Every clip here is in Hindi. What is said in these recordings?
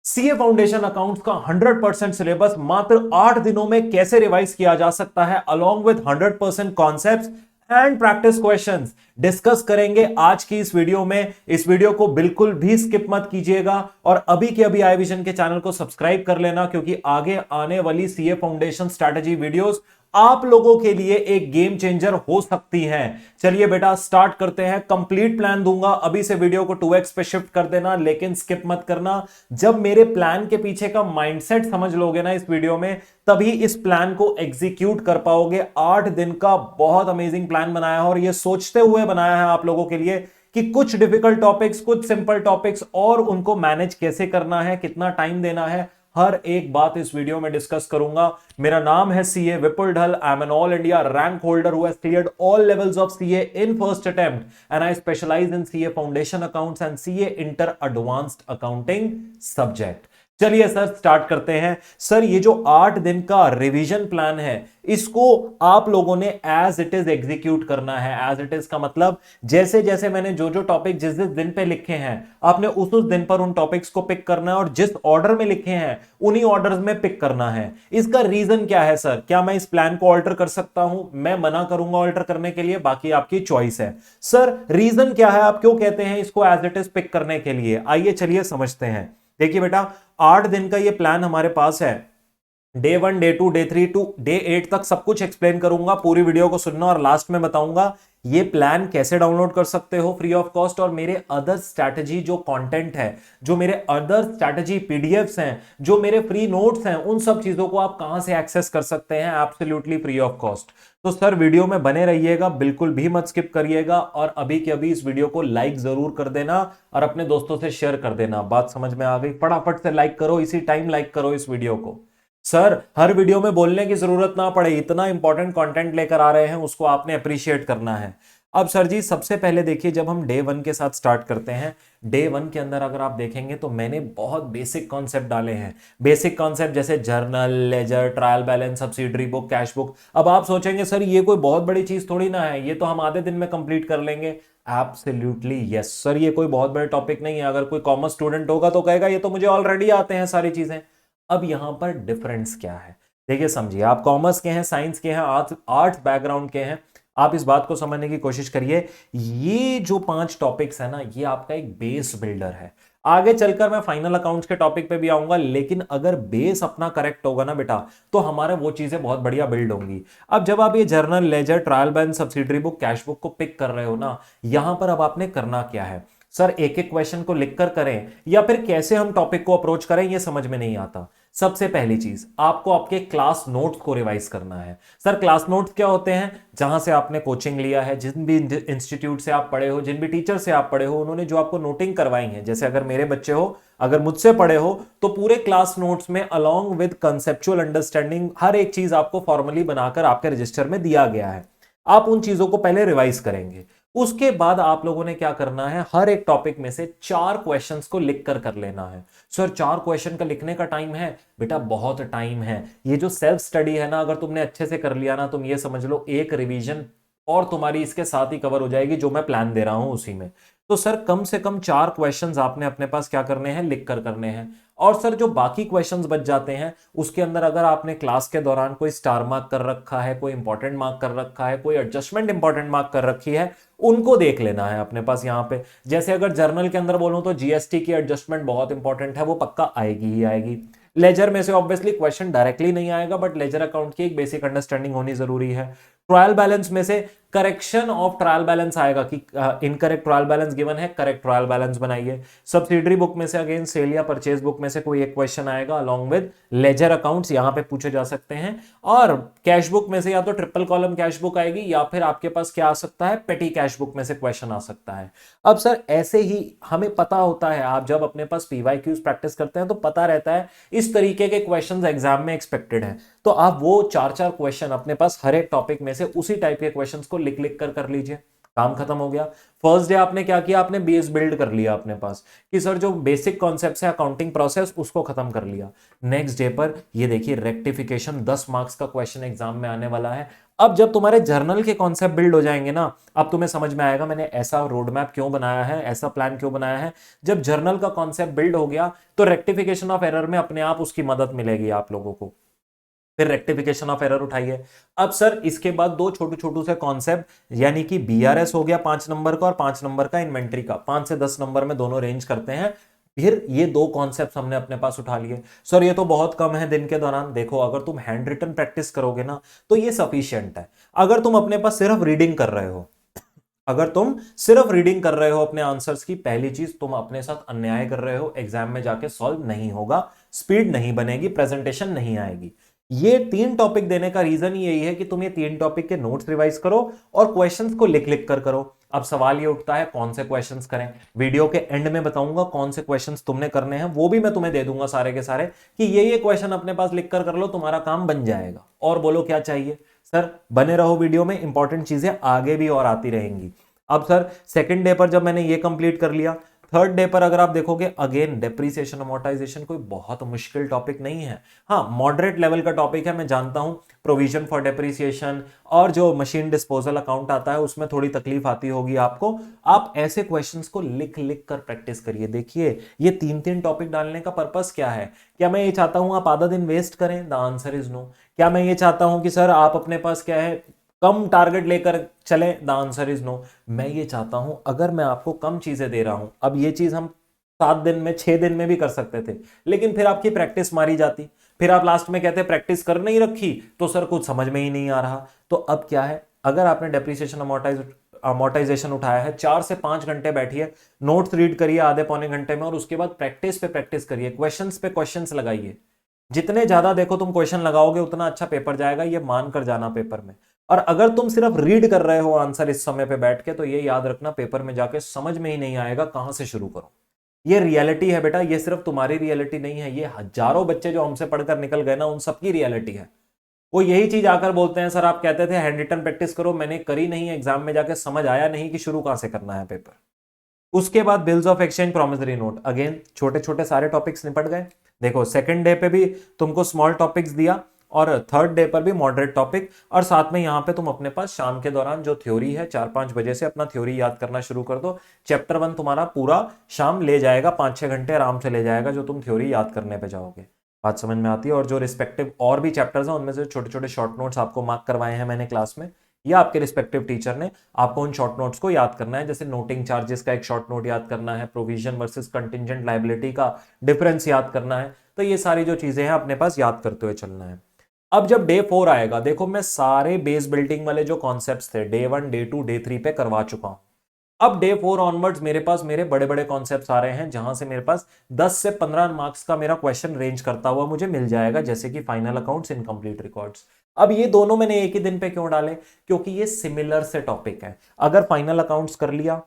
सीए फाउंडेशन अकाउंट्स का 100% सिलेबस मात्र 8 दिनों में कैसे रिवाइज किया जा सकता है, along with 100% concepts and practice questions discuss करेंगे आज की इस वीडियो में। इस वीडियो को बिल्कुल भी स्किप मत कीजिएगा और अभी के अभी आई विजन के चैनल को सब्सक्राइब कर लेना, क्योंकि आगे आने वाली सीए फाउंडेशन स्ट्रैटेजी वीडियोस आप लोगों के लिए एक गेम चेंजर हो सकती हैं। चलिए बेटा स्टार्ट करते हैं। कंप्लीट प्लान दूंगा, अभी से वीडियो को 2x पे शिफ्ट कर देना, लेकिन स्किप मत करना। जब मेरे प्लान के पीछे का माइंडसेट समझ लोगे ना इस वीडियो में, तभी इस प्लान को एग्जीक्यूट कर पाओगे। 8 दिन का बहुत अमेजिंग प्लान बनाया है और यह सोचते हुए बनाया है आप लोगों के लिए कि कुछ डिफिकल्ट टॉपिक्स, कुछ सिंपल टॉपिक्स और उनको मैनेज कैसे करना है, कितना टाइम देना है, हर एक बात इस वीडियो में डिस्कस करूंगा। मेरा नाम है CA Vipul Dhal. I am an all India rank holder who has cleared all levels of CA in first attempt and I specialize in CA foundation accounts and CA inter advanced accounting subject. चलिए सर स्टार्ट करते हैं। सर ये जो 8 दिन का रिवीजन प्लान है, इसको आप लोगों ने एज इट इज एग्जीक्यूट करना है। एज इट इज का मतलब जैसे जैसे मैंने जो जो टॉपिक जिस जिस दिन पे लिखे हैं, आपने उस दिन पर उन टॉपिक्स को पिक करना है और जिस ऑर्डर में लिखे हैं उन्हीं ऑर्डर्स में पिक करना है। इसका रीजन क्या है सर? क्या मैं इस प्लान को ऑल्टर कर सकता हूं? मैं मना करूंगा ऑल्टर करने के लिए, बाकी आपकी चॉइस है। सर रीजन क्या है, आप क्यों कहते हैं इसको एज इट इज पिक करने के लिए? आइए चलिए समझते हैं। देखिए बेटा, 8 दिन का ये प्लान हमारे पास है। Day 1, day 2, day 3 to day 8 तक सब कुछ एक्सप्लेन करूंगा। पूरी वीडियो को सुनना और लास्ट में बताऊंगा ये प्लान कैसे डाउनलोड कर सकते हो फ्री ऑफ कॉस्ट, और मेरे अदर स्ट्रैटेजी जो कंटेंट है, जो मेरे अदर स्ट्रैटेजी पीडीएफ्स हैं, जो मेरे फ्री नोट्स हैं, उन सब चीजों को आप कहां से एक्सेस कर सकते हैं एब्सोल्युटली फ्री ऑफ कॉस्ट। तो सर वीडियो में बने रहिएगा, बिल्कुल भी मत स्किप करिएगा और अभी के अभी इस वीडियो को लाइक जरूर कर देना और अपने दोस्तों से शेयर कर देना। बात समझ में आ गई? फटाफट से लाइक करो, इसी टाइम लाइक करो इस वीडियो को। सर हर वीडियो में बोलने की जरूरत ना पड़े, इतना इंपॉर्टेंट कंटेंट लेकर आ रहे हैं, उसको आपने अप्रिशिएट करना है। अब सर जी सबसे पहले देखिए, जब हम डे 1 के साथ स्टार्ट करते हैं, डे 1 के अंदर अगर आप देखेंगे तो मैंने बहुत बेसिक कॉन्सेप्ट डाले हैं। बेसिक कॉन्सेप्ट जैसे journal, ledger, trial balance, subsidiary book, cash book. अब आप सोचेंगे सर ये कोई बहुत बड़ी चीज थोड़ी ना है, ये तो हम आधे दिन में कंप्लीट कर लेंगे। एब्सोल्युटली यस सर, ये कोई बहुत बड़े टॉपिक नहीं है। अगर कोई कॉमर्स स्टूडेंट होगा तो कहेगा ये तो मुझे ऑलरेडी आते हैं सारी चीजें। अब यहां पर डिफरेंस क्या है देखिए, समझिए। आप कॉमर्स के हैं, साइंस के हैं, आर्ट्स बैकग्राउंड के हैं, आप इस बात को समझने की कोशिश करिए। ये जो 5 टॉपिक्स है ना, ये आपका एक बेस बिल्डर है। आगे चलकर मैं फाइनल अकाउंट्स के टॉपिक पे भी आऊंगा, लेकिन अगर बेस अपना करेक्ट होगा ना बेटा, तो हमारे वो चीजें बहुत बढ़िया बिल्ड होंगी। अब जब आप ये journal, ledger, trial balance, subsidiary book, cash book को पिक कर रहे हो ना, यहां पर अब आपने करना क्या है? सर एक एक क्वेश्चन को लिखकर करें या फिर कैसे हम टॉपिक को अप्रोच करें, ये समझ में नहीं आता। सबसे पहली चीज, आपको आपके क्लास नोट्स को रिवाइज करना है। सर क्लास नोट्स क्या होते हैं? जहां से आपने कोचिंग लिया है, जिन भी इंस्टीट्यूट से आप पढ़े हो, जिन भी टीचर से आप पढ़े हो, उन्होंने जो आपको नोटिंग करवाई है। जैसे अगर मेरे बच्चे हो, अगर मुझसे पढ़े हो, तो पूरे क्लास नोट्स में अलोंग विद कंसेप्चुअल अंडरस्टैंडिंग हर एक चीज आपको फॉर्मली बनाकर आपके रजिस्टर में दिया गया है। आप उन चीजों को पहले रिवाइज करेंगे। उसके बाद आप लोगों ने क्या करना है, हर एक टॉपिक में से 4 क्वेश्चंस को लिख कर लेना है। सर 4 क्वेश्चन का लिखने का टाइम है? बेटा बहुत टाइम है। ये जो सेल्फ स्टडी है ना, अगर तुमने अच्छे से कर लिया ना, तुम ये समझ लो एक रिवीजन और तुम्हारी इसके साथ ही कवर हो जाएगी, जो मैं प्लान दे रहा हूं उसी में। तो सर कम से कम 4 क्वेश्चंस आपने अपने पास क्या करने हैं, लिख कर करने हैं। और सर जो बाकी क्वेश्चंस बच जाते हैं, उसके अंदर अगर आपने क्लास के दौरान कोई स्टार मार्क कर रखा है, कोई इंपॉर्टेंट मार्क कर रखा है, कोई एडजस्टमेंट इंपॉर्टेंट मार्क कर रखी है, उनको देख लेना है अपने पास यहां पे। जैसे अगर जर्नल के अंदर बोलूं तो जीएसटी की एडजस्टमेंट बहुत इंपॉर्टेंट है, वो पक्का आएगी ही आएगी। लेजर में से ऑब्वियसली क्वेश्चन डायरेक्टली नहीं आएगा, बट लेजर अकाउंट की एक बेसिक अंडरस्टैंडिंग होनी जरूरी है। ट्रायल बैलेंस में से करेक्शन ऑफ ट्रायल बैलेंस आएगा कि इनकरेक्ट ट्रायल बैलेंस गिवन है, करेक्ट ट्रायल बैलेंस बनाइए। सब्सिडरी बुक में से अगेन सेल या परचेज बुक में से कोई एक क्वेश्चन आएगा अलोंग विद लेजर अकाउंट्स, यहां पे पूछे जा सकते हैं। और कैश बुक में से या तो ट्रिपल कॉलम कैश बुक आएगी, या फिर आपके पास क्या आ सकता है, पेटी कैश बुक में से क्वेश्चन आ सकता है। अब सर ऐसे ही हमें पता होता है, आप जब अपने पास पीवाईक्यूज प्रैक्टिस करते हैं तो पता रहता है इस तरीके के क्वेश्चंस एग्जाम में एक्सपेक्टेड है। तो आप वो 4-4 क्वेश्चन अपने पास हर एक टॉपिक में से उसी टाइप के क्वेश्चंस को लिख लिख कर लीजिए। काम खत्म हो गया। फर्स्ट डे आपने क्या किया, आपने बेस बिल्ड कर लिया अपने पास कि सर जो बेसिक कॉन्सेप्ट्स है अकाउंटिंग प्रोसेस, उसको खत्म कर लिया। नेक्स्ट डे पर ये देखिए रेक्टिफिकेशन 10 मार्क्स का क्वेश्चन एग्जाम में आने वाला है। अब जब तुम्हारे जर्नल के कॉन्सेप्ट बिल्ड हो जाएंगे ना, अब तुम्हें समझ में आएगा मैंने ऐसा रोड मैप क्यों बनाया है, ऐसा प्लान क्यों बनाया है। जब जर्नल का कॉन्सेप्ट बिल्ड हो गया तो रेक्टिफिकेशन ऑफ एरर में अपने आप उसकी मदद मिलेगी आप लोगों को। फिर रेक्टिफिकेशन ऑफ एरर उठाइए। अब सर इसके बाद दो छोटू छोटू से कॉन्सेप्ट, यानी कि बीआरएस हो गया 5 नंबर का और 5 नंबर का इन्वेंट्री का, 5 से 10 नंबर में दोनों रेंज करते हैं। फिर ये दो कॉन्सेप्ट हमने अपने पास उठा लिए। सर ये तो बहुत कम है दिन के दौरान। देखो अगर तुम हैंड रिटन प्रैक्टिस करोगे ना तो ये सफिशियंट है। अगर तुम अपने पास सिर्फ रीडिंग कर रहे हो, अगर तुम सिर्फ रीडिंग कर रहे हो अपने आंसर्स की, पहली चीज तुम अपने साथ अन्याय कर रहे हो, एग्जाम में जाके सॉल्व नहीं होगा, स्पीड नहीं बनेगी, प्रेजेंटेशन नहीं आएगी। ये 3 टॉपिक देने का रीजन यही है कि तुम ये 3 टॉपिक के नोट्स रिवाइज करो और क्वेश्चंस को लिख लिख कर करो। अब सवाल ये उठता है कौन से क्वेश्चंस करें। वीडियो के एंड में बताऊंगा कौन से क्वेश्चंस तुमने करने हैं, वो भी मैं तुम्हें दे दूंगा सारे के सारे, कि ये क्वेश्चन अपने पास लिख कर लो, तुम्हारा काम बन जाएगा। और बोलो क्या चाहिए सर, बने रहो वीडियो में, इंपॉर्टेंट चीजें आगे भी और आती रहेंगी। अब सर सेकंड डे पर जब मैंने ये कंप्लीट कर लिया, थर्ड डे पर अगर आप देखोगे अगेन डेप्रीसिएशन अमोर्टाइजेशन कोई बहुत मुश्किल टॉपिक नहीं है। हाँ मॉडरेट लेवल का टॉपिक है, मैं जानता हूं। प्रोविजन फॉर डेप्रीसिएशन और जो मशीन डिस्पोजल अकाउंट आता है उसमें थोड़ी तकलीफ आती होगी आपको। आप ऐसे क्वेश्चंस को लिख लिख कर प्रैक्टिस करिए। देखिए ये 3 टॉपिक डालने का पर्पस क्या है? क्या मैं ये चाहता हूं आप आधा दिन वेस्ट करें? The answer is no. क्या मैं ये चाहता हूं कि सर आप अपने पास क्या है कम टारगेट लेकर चले? The answer is no. मैं ये चाहता हूं अगर मैं आपको कम चीजें दे रहा हूं, अब ये चीज हम 7 दिन में 6 दिन में भी कर सकते थे, लेकिन फिर आपकी प्रैक्टिस मारी जाती, फिर आप लास्ट में कहते प्रैक्टिस कर नहीं रखी तो सर कुछ समझ में ही नहीं आ रहा। तो अब क्या है, अगर आपने डेप्रिसिएशन अमोर्टाइजेशन उठाया है, 4 से 5 घंटे बैठिए, नोट्स रीड करिए आधे पौने घंटे में, और उसके बाद प्रैक्टिस पे प्रैक्टिस करिए, क्वेश्चंस पे क्वेश्चंस लगाइए। जितने ज्यादा देखो तुम क्वेश्चन लगाओगे उतना अच्छा पेपर जाएगा, ये मान कर जाना पेपर में। और अगर तुम सिर्फ रीड कर रहे हो आंसर इस समय पे बैठ के, तो ये याद रखना पेपर में जाके समझ में ही नहीं आएगा कहां से शुरू करो। ये रियलिटी है बेटा, ये सिर्फ तुम्हारी रियलिटी नहीं है, ये हजारों बच्चे जो हमसे पढ़कर निकल गए ना उन सबकी रियलिटी है। वो यही चीज आकर बोलते हैं सर आप कहते थे हैंड रिटन प्रैक्टिस करो, मैंने करी नहीं, एग्जाम में जाके समझ आया नहीं कि शुरू कहां से करना है पेपर। उसके बाद bills of exchange, promissory note, again छोटे छोटे सारे टॉपिक्स निपट गए। देखो सेकंड डे पे भी तुमको स्मॉल टॉपिक्स दिया और थर्ड डे पर भी मॉडरेट टॉपिक, और साथ में यहां पे तुम अपने पास शाम के दौरान जो थ्योरी है 4-5 बजे से अपना थ्योरी याद करना शुरू कर दो। चैप्टर 1 तुम्हारा पूरा शाम ले जाएगा, 5-6 घंटे आराम से ले जाएगा जो तुम थ्योरी याद करने पे जाओगे। बात समझ में आती है? और जो रिस्पेक्टिव और भी चैप्टर्स हैं उनमें से छोटे छोटे शॉर्ट नोट्स आपको मार्क करवाए हैं मैंने क्लास में, या आपके रिस्पेक्टिव टीचर ने, आपको उन शॉर्ट नोट्स को याद करना है। जैसे नोटिंग चार्जेस का एक शॉर्ट नोट याद करना है, प्रोविजन वर्सेस कंटिजेंट लायबिलिटी का डिफरेंस याद करना है। तो ये सारी जो चीजें हैं अपने पास याद करते हुए चलना है। अब जब डे 4 आएगा, देखो मैं सारे बेस बिल्डिंग वाले जो कॉन्सेप्ट्स थे डे 1 डे 2 डे 3 पे करवा चुका हूं। अब डे 4 ऑनवर्ड्स मेरे पास मेरे बड़े बड़े कॉन्सेप्ट्स आ रहे हैं, जहां से मेरे पास 10 से 15 मार्क्स का मेरा क्वेश्चन रेंज करता हुआ मुझे मिल जाएगा, जैसे कि फाइनल अकाउंट्स, इनकम्प्लीट रिकॉर्ड्स। अब ये दोनों मैंने एक ही दिन पे क्यों डाले? क्योंकि ये सिमिलर से टॉपिक है। अगर फाइनल अकाउंट्स कर लिया,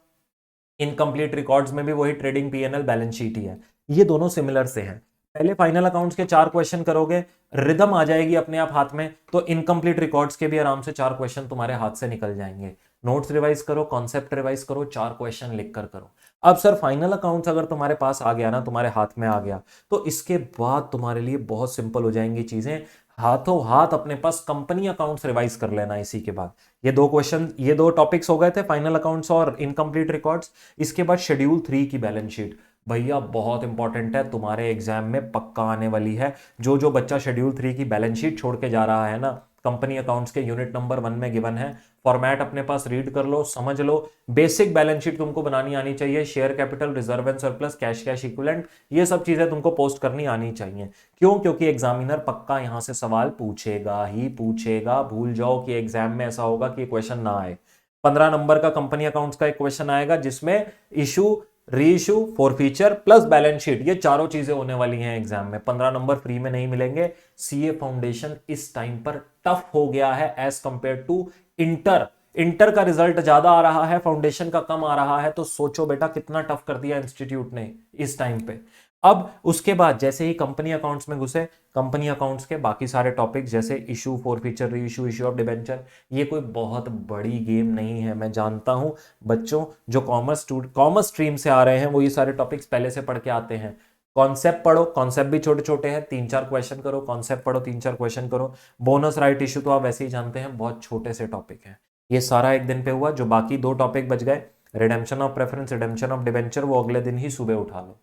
इनकम्प्लीट रिकॉर्ड्स में भी वही ट्रेडिंग पीएनएल बैलेंस शीट ही है, ये दोनों सिमिलर से हैं। पहले फाइनल अकाउंट्स के 4 क्वेश्चन करोगे, रिदम आ जाएगी अपने आप हाथ में, तो इनकम्प्लीट रिकॉर्ड्स के भी आराम से 4 क्वेश्चन तुम्हारे हाथ से निकल जाएंगे। नोट्स रिवाइज करो, कॉन्सेप्ट रिवाइज करो, 4 क्वेश्चन लिख कर करो। अब सर फाइनल अकाउंट्स अगर तुम्हारे पास आ गया ना, तुम्हारे हाथ में आ गया, तो इसके बाद तुम्हारे लिए बहुत सिंपल हो जाएंगी चीजें। हाथों हाथ अपने पास कंपनी अकाउंट्स रिवाइज कर लेना इसी के बाद। ये 2 क्वेश्चन, ये 2 टॉपिक्स हो गए थे, फाइनल अकाउंट्स और इनकम्प्लीट रिकॉर्ड्स। इसके बाद शेड्यूल 3 की बैलेंस शीट, भैया बहुत इंपॉर्टेंट है, तुम्हारे एग्जाम में पक्का आने वाली है। जो जो बच्चा शेड्यूल 3 की बैलेंस शीट छोड़ के जा रहा है ना, कंपनी अकाउंट्स के यूनिट नंबर 1 में गिवन है, फॉर्मेट अपने पास रीड कर लो, समझ लो। बेसिक बैलेंस शीट तुमको बनानी आनी चाहिए, share capital, reserve and surplus, cash cash equivalent, ये सब चीजें तुमको पोस्ट करनी आनी चाहिए। क्यों? क्योंकि एग्जामिनर पक्का यहां से सवाल पूछेगा ही पूछेगा। भूल जाओ कि एग्जाम में ऐसा होगा कि क्वेश्चन ना आए। 15 नंबर का कंपनी अकाउंट्स का एक क्वेश्चन आएगा जिसमें इशू, री issue, forfeiture plus balance sheet, ये चारों चीजें होने वाली हैं एग्जाम में। 15 नंबर फ्री में नहीं मिलेंगे। सीए फाउंडेशन इस टाइम पर टफ हो गया है as compare to inter. Inter का रिजल्ट ज्यादा आ रहा है, फाउंडेशन का कम आ रहा है, तो सोचो बेटा कितना टफ कर दिया इंस्टीट्यूट ने इस टाइम पे। अब उसके बाद जैसे ही कंपनी अकाउंट्स में घुसे, कंपनी अकाउंट्स के बाकी सारे टॉपिक्स जैसे इशू, फॉरफीचर, री इशू, इशू ऑफ डिबेंचर, ये कोई बहुत बड़ी गेम नहीं है। मैं जानता हूं बच्चों जो कॉमर्स स्ट्रीम से आ रहे हैं वो ये सारे टॉपिक्स पहले से पढ़ के आते हैं। कॉन्सेप्ट पढ़ो, कॉन्सेप्ट भी छोटे छोटे हैं, 3-4 क्वेश्चन करो, कॉन्सेप्ट पढ़ो, 3-4 क्वेश्चन करो। बोनस राइट इश्यू तो आप वैसे ही जानते हैं, बहुत छोटे से टॉपिक हैं। ये सारा एक दिन पे हुआ। जो बाकी 2 टॉपिक बच गए, redemption of preference, redemption of debenture, वो अगले दिन ही सुबह उठा लो।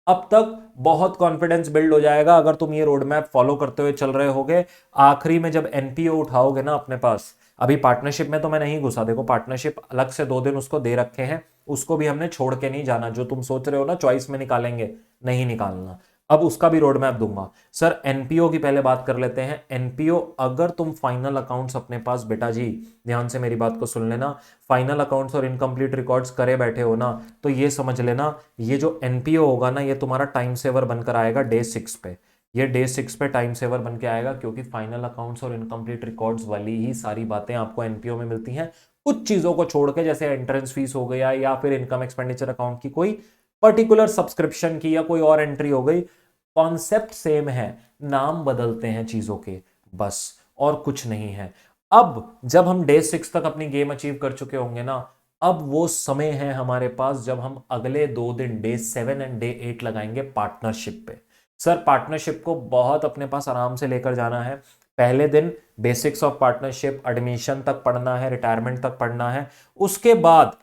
अब तक बहुत कॉन्फिडेंस बिल्ड हो जाएगा अगर तुम ये रोड मैप फॉलो करते हुए चल रहे होगे। आखिरी में जब एनपीओ उठाओगे ना अपने पास, अभी पार्टनरशिप में तो मैं नहीं घुसा, देखो पार्टनरशिप अलग से 2 दिन उसको दे रखे हैं, उसको भी हमने छोड़ के नहीं जाना। जो तुम सोच रहे हो ना चॉइस में निकालेंगे, नहीं निकालना, अब उसका भी रोड मैप दूंगा। सर एनपीओ की पहले बात कर लेते हैं। एनपीओ, अगर तुम फाइनल अकाउंट्स अपने पास, बेटा जी ध्यान से मेरी बात को सुन लेना, फाइनल अकाउंट्स और इनकम्प्लीट रिकॉर्ड्स करे बैठे हो ना, तो ये समझ लेना ये जो एनपीओ होगा ना, ये तुम्हारा टाइम सेवर बनकर आएगा डे 6 पे। ये डे 6 पे टाइम सेवर बन के आएगा, क्योंकि फाइनल अकाउंट्स और इनकम्प्लीट रिकॉर्ड्स वाली ही सारी बातें आपको एनपीओ में मिलती हैं, कुछ चीजों को छोड़ के, जैसे एंट्रेंस फीस हो गया या फिर इनकम एक्सपेंडिचर अकाउंट की कोई पर्टिकुलर सब्सक्रिप्शन की या कोई और एंट्री हो गई। कॉन्सेप्ट सेम है, नाम बदलते हैं चीजों के, बस, और कुछ नहीं है। अब जब हम डे 6 तक अपनी गेम अचीव कर चुके होंगे ना, अब वो समय है हमारे पास जब हम अगले 2 दिन डे 7 एंड डे 8 लगाएंगे पार्टनरशिप पे। सर पार्टनरशिप को बहुत अपने पास आराम से लेकर जाना है। पहले दिन बेसिक्स ऑफ पार्टनरशिप, एडमिशन तक पढ़ना है, रिटायरमेंट तक पढ़ना है, उसके बाद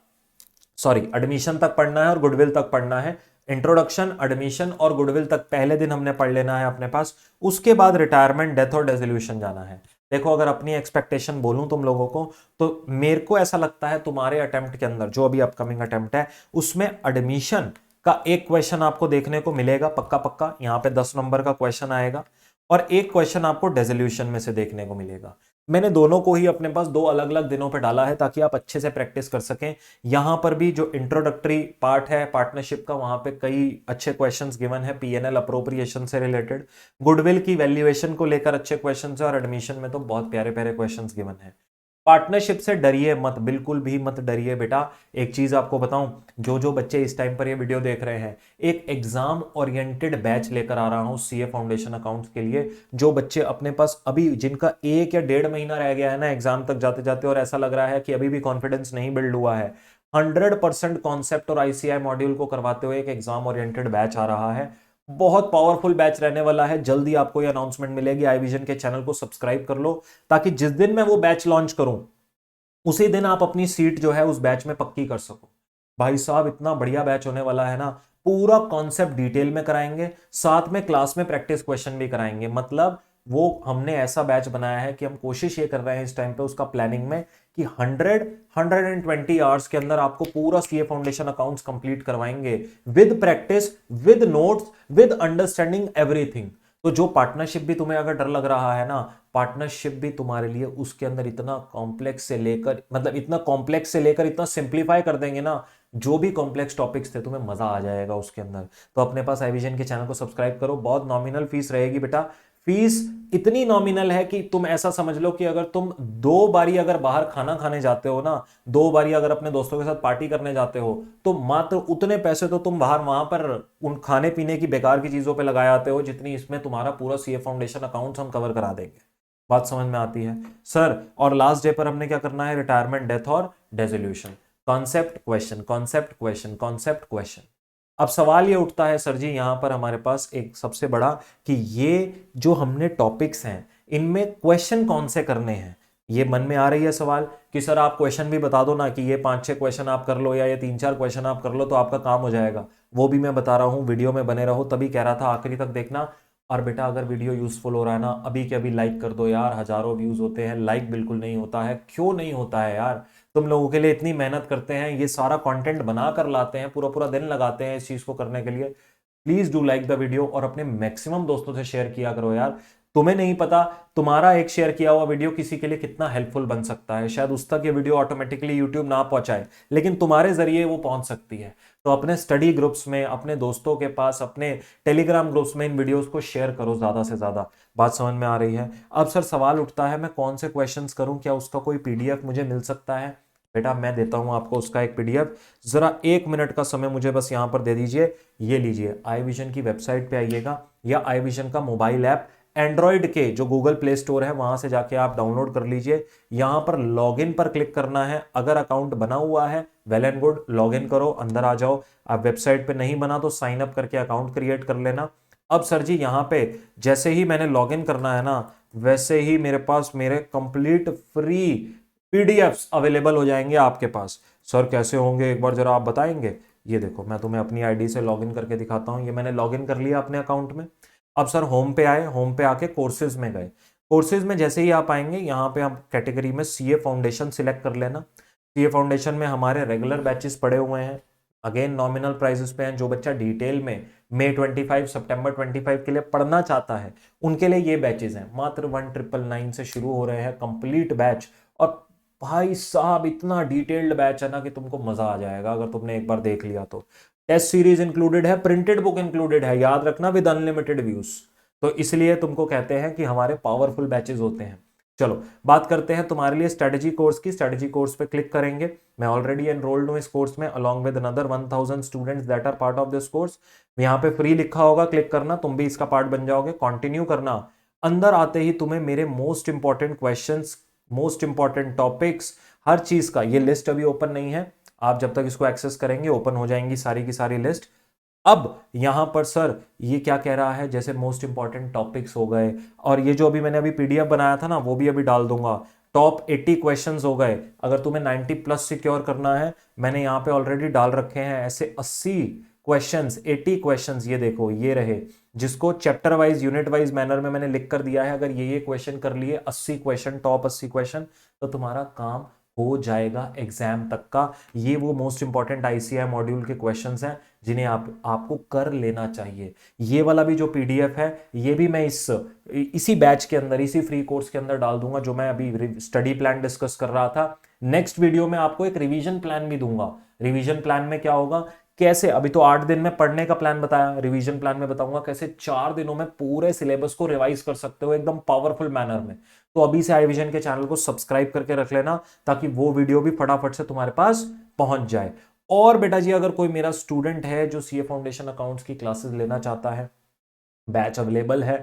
एडमिशन तक पढ़ना है और गुडविल तक पढ़ना है। इंट्रोडक्शन, एडमिशन और गुडविल तक पहले दिन हमने पढ़ लेना है अपने पास। उसके बाद रिटायरमेंट, डेथ और रेजोल्यूशन जाना है। देखो अगर अपनी एक्सपेक्टेशन बोलूं तुम लोगों को, तो मेरे को ऐसा लगता है तुम्हारे अटेम्प्ट के अंदर, जो अभी अपकमिंग अटेम्प्ट है, उसमें एडमिशन का एक क्वेश्चन आपको देखने को मिलेगा पक्का पक्का, यहां पे 10 नंबर का क्वेश्चन आएगा, और एक क्वेश्चन आपको डेजोल्यूशन में से देखने को मिलेगा। मैंने दोनों को ही अपने पास 2 अलग अलग दिनों पे डाला है ताकि आप अच्छे से प्रैक्टिस कर सकें। यहां पर भी जो इंट्रोडक्टरी पार्ट है पार्टनरशिप का, वहां पे कई अच्छे क्वेश्चंस गिवन है पीएनएल अप्रोप्रिएशन से रिलेटेड, गुडविल की वैल्यूएशन को लेकर अच्छे क्वेश्चंस है, और एडमिशन में तो बहुत प्यारे प्यारे क्वेश्चंस गिवन है। पार्टनरशिप से डरिए मत, बिल्कुल भी मत डरिए बेटा। एक चीज आपको बताऊं, जो बच्चे इस टाइम पर ये वीडियो देख रहे हैं, एक एग्जाम ओरिएंटेड बैच लेकर आ रहा हूं सीए फाउंडेशन अकाउंट्स के लिए। जो बच्चे अपने पास अभी, जिनका 1 या 1.5 महीना रह गया है ना एग्जाम तक जाते जाते, और ऐसा लग रहा है कि अभी भी कॉन्फिडेंस नहीं बिल्ड हुआ है, 100% कॉन्सेप्ट और आईसीआई मॉड्यूल को करवाते हुए एक एग्जाम ओरिएंटेड बैच आ रहा है। बहुत पावरफुल बैच रहने वाला है, जल्दी आपको ये अनाउंसमेंट मिलेगी। आई विजन के चैनल को सब्सक्राइब कर लो, ताकि जिस दिन मैं वो बैच लॉन्च करूं, उसी दिन आप अपनी सीट जो है उस बैच में पक्की कर सको। भाई साहब इतना बढ़िया बैच होने वाला है ना, पूरा कॉन्सेप्ट डिटेल में कराएंगे, साथ में क्लास में प्रैक्टिस क्वेश्चन भी कराएंगे। मतलब वो हमने ऐसा बैच बनाया है कि हम कोशिश ये कर रहे हैं इस टाइम पे उसका प्लानिंग में कि 120 आवर्स के अंदर आपको पूरा सीए फाउंडेशन अकाउंट्स कंप्लीट करवाएंगे, with practice, with notes, with understanding everything. तो जो पार्टनरशिप भी तुम्हें अगर डर लग रहा है ना, पार्टनरशिप भी तुम्हारे लिए उसके अंदर इतना कॉम्प्लेक्स से लेकर, मतलब इतना कॉम्प्लेक्स से लेकर इतना सिंप्लीफाई कर देंगे ना, जो भी कॉम्प्लेक्स टॉपिक्स थे तुम्हें मजा आ जाएगा उसके अंदर। तो अपने पास आई विजन के चैनल को सब्सक्राइब करो। बहुत नॉमिनल फीस रहेगी बेटा, फीस इतनी नॉमिनल है कि तुम ऐसा समझ लो कि अगर तुम 2 बारी अगर बाहर खाना खाने जाते हो ना, 2 बारी अगर अपने दोस्तों के साथ पार्टी करने जाते हो, तो मात्र उतने पैसे तो तुम बाहर वहां पर उन खाने पीने की बेकार की चीजों पे लगा आते हो, जितनी इसमें तुम्हारा पूरा सीए फाउंडेशन अकाउंट्स हम कवर करा देंगे। बात समझ में आती है सर? और लास्ट डे पर हमने क्या करना है, रिटायरमेंट, डेथ और dissolution, concept question, concept question, concept question. अब सवाल ये उठता है सर जी यहां पर हमारे पास एक सबसे बड़ा, कि ये जो हमने टॉपिक्स हैं इनमें क्वेश्चन कौन से करने हैं। ये मन में आ रही है सवाल कि सर आप क्वेश्चन भी बता दो ना, कि ये 5-6 क्वेश्चन आप कर लो, या ये 3-4 क्वेश्चन आप कर लो तो आपका काम हो जाएगा। वो भी मैं बता रहा हूं, वीडियो में बने रहो, तभी कह रहा था आखिरी तक देखना। और बेटा अगर वीडियो यूजफुल हो रहा है ना, अभी के अभी लाइक कर दो यार, हजारों व्यूज होते हैं, लाइक बिल्कुल नहीं होता है। क्यों नहीं होता है यार? तुम लोगों के लिए इतनी मेहनत करते हैं, ये सारा कंटेंट बना कर लाते हैं, पूरा पूरा दिन लगाते हैं इस चीज को करने के लिए। Please do like the video और अपने मैक्सिमम दोस्तों से शेयर किया करो यार। तुम्हें नहीं पता तुम्हारा एक शेयर किया हुआ वीडियो किसी के लिए कितना हेल्पफुल बन सकता है। शायद उस तक ये वीडियो ऑटोमेटिकली यूट्यूब ना पहुंचाए, लेकिन तुम्हारे जरिए वो पहुंच सकती है। तो अपने स्टडी ग्रुप्स में, अपने दोस्तों के पास, अपने टेलीग्राम ग्रुप्स में इन वीडियोस को शेयर करो ज्यादा से ज्यादा। बात समझ में आ रही है? अब सर सवाल उठता है मैं कौन से क्वेश्चंस करूं, क्या उसका कोई पीडीएफ मुझे मिल सकता है? बेटा मैं देता हूं आपको उसका एक पीडीएफ, जरा 1 मिनट का समय मुझे बस यहां पर दे दीजिए। ये लीजिए, आई विजन की वेबसाइट पे आइएगा, या आई विजन का मोबाइल ऐप एंड्रॉइड के जो गूगल प्ले स्टोर है वहां से जाके आप डाउनलोड कर लीजिए। यहां पर लॉगिन पर क्लिक करना है। अगर अकाउंट बना हुआ है वेल एंड गुड, लॉगिन करो, अंदर आ जाओ। आप वेबसाइट पे नहीं बना तो साइन अप करके अकाउंट क्रिएट कर लेना। अब सर जी यहां पे जैसे ही मैंने लॉगिन करना है ना, वैसे ही मेरे पास मेरे कंप्लीट फ्री पीडीएफ्स अवेलेबल हो जाएंगे आपके पास। सर कैसे होंगे एक बार जरा आप बताएंगे? ये देखो मैं तुम्हें अपनी आईडी से लॉगिन करके दिखाता हूं। ये मैंने लॉगिन कर लिया अपने अकाउंट में। अब सर होम पे आए, होम पे आके कोर्सेज में गए। कोर्सेज में जैसे ही आप आएंगे यहाँ पे हम कैटेगरी में सीए फाउंडेशन सिलेक्ट कर लेना। सीए फाउंडेशन में हमारे रेगुलर बैचेस पड़े हुए हैं, अगेन नॉमिनल प्राइसेस पे हैं। जो बच्चा डिटेल में मई 25 सितंबर 25 के लिए पढ़ना चाहता है उनके लिए ये बैचेस हैं। मात्र 1999 से शुरू हो रहे हैं कंप्लीट बैच। और भाई साहब इतना डिटेल्ड बैच है ना कि तुमको मजा आ जाएगा अगर तुमने एक बार देख लिया तो। टेस्ट सीरीज इंक्लूडेड है, प्रिंटेड बुक इंक्लूडेड है, याद रखना, विद अनलिमिटेड व्यूज। तो इसलिए तुमको कहते हैं कि हमारे पावरफुल बैचेस होते हैं। चलो बात करते हैं तुम्हारे लिए स्ट्रेटजी कोर्स की। स्ट्रेटजी कोर्स पे क्लिक करेंगे। मैं ऑलरेडी एनरोल्ड हूं इस कोर्स में along with another 1000 students that are part of this course. यहाँ पे फ्री लिखा होगा, क्लिक करना, तुम भी इसका पार्ट बन जाओगे। कंटिन्यू करना। अंदर आते ही तुम्हें मेरे most important questions, most important topics, हर चीज का, ये लिस्ट अभी ओपन नहीं है, आप जब तक इसको एक्सेस करेंगे ओपन हो जाएंगी सारी की सारी लिस्ट। अब यहां पर सर ये क्या कह रहा है, जैसे मोस्ट इंपॉर्टेंट टॉपिक्स हो गए, और ये जो अभी मैंने अभी पीडीएफ बनाया था ना वो भी अभी डाल दूंगा। टॉप 80 क्वेश्चंस हो गए। अगर तुम्हें 90 प्लस सिक्योर करना है, मैंने यहां पे ऑलरेडी डाल रखे हैं ऐसे 80 क्वेश्चंस, 80 क्वेश्चंस। ये देखो ये रहे, जिसको chapter wise unit wise manner में मैंने लिख कर दिया है। अगर ये क्वेश्चन कर लिए 80 क्वेश्चन, टॉप 80 क्वेश्चन, तो तुम्हारा काम हो जाएगा एग्जाम तक का। ये वो मोस्ट इंपॉर्टेंट आईसीआई मॉड्यूल के क्वेश्चंस हैं जिन्हें आपको कर लेना चाहिए। ये वाला भी जो पीडीएफ है ये भी मैं इसी बैच के अंदर, इसी फ्री कोर्स के अंदर डाल दूंगा जो मैं अभी स्टडी प्लान डिस्कस कर रहा था। नेक्स्ट वीडियो में आपको एक रिवीजन प्लान भी दूंगा। रिवीजन प्लान में क्या होगा, कैसे, अभी तो 8 दिन में पढ़ने का प्लान बताया, रिवीजन प्लान में बताऊंगा कैसे 4 दिनों में पूरे सिलेबस को रिवाइज कर सकते हो एकदम पावरफुल मैनर में। तो अभी से आई विजन के चैनल को सब्सक्राइब करके रख लेना ताकि वो वीडियो भी फटाफट से तुम्हारे पास पहुंच जाए। और बेटा जी अगर कोई मेरा स्टूडेंट है जो सीए फाउंडेशन अकाउंट्स की क्लासेस लेना चाहता है, बैच अवेलेबल है।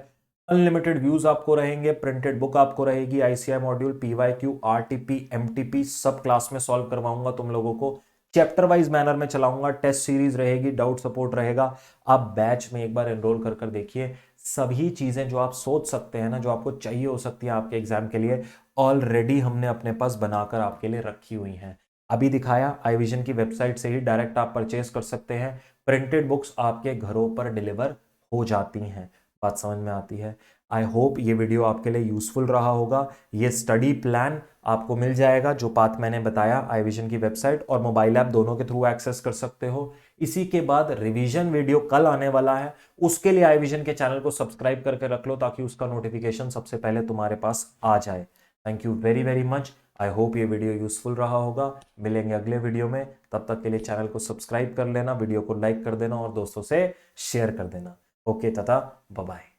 अनलिमिटेड व्यूज आपको रहेंगे, प्रिंटेड बुक आपको रहेगी, ICI module, PYQ, RTP, MTP सब क्लास में सॉल्व करवाऊंगा तुम लोगों को। चैप्टर वाइज मैनर में चलाऊंगा, टेस्ट सीरीज रहेगी, डाउट सपोर्ट रहेगा। आप बैच में एक बार एनरोल कर देखिए। सभी चीजें जो आप सोच सकते हैं ना, जो आपको चाहिए हो सकती है आपके एग्जाम के लिए, ऑलरेडी हमने अपने पास बनाकर आपके लिए रखी हुई हैं। अभी दिखाया, आई विजन की वेबसाइट से ही डायरेक्ट आप परचेज कर सकते हैं। प्रिंटेड बुक्स आपके घरों पर डिलीवर हो जाती हैं। बात समझ में आती है? आई होप ये वीडियो आपके लिए यूजफुल रहा होगा। ये स्टडी प्लान आपको मिल जाएगा जो पाथ मैंने बताया, आई विजन की वेबसाइट और मोबाइल ऐप दोनों के थ्रू एक्सेस कर सकते हो। इसी के बाद रिवीजन वीडियो कल आने वाला है, उसके लिए आई विजन के चैनल को सब्सक्राइब करके रख लो ताकि उसका नोटिफिकेशन सबसे पहले तुम्हारे पास आ जाए। Thank you very very much. I hope ये वीडियो यूजफुल रहा होगा। मिलेंगे अगले वीडियो में, तब तक के लिए चैनल को सब्सक्राइब कर लेना, वीडियो को लाइक कर देना और दोस्तों से शेयर कर देना। Okay, tata, bye bye.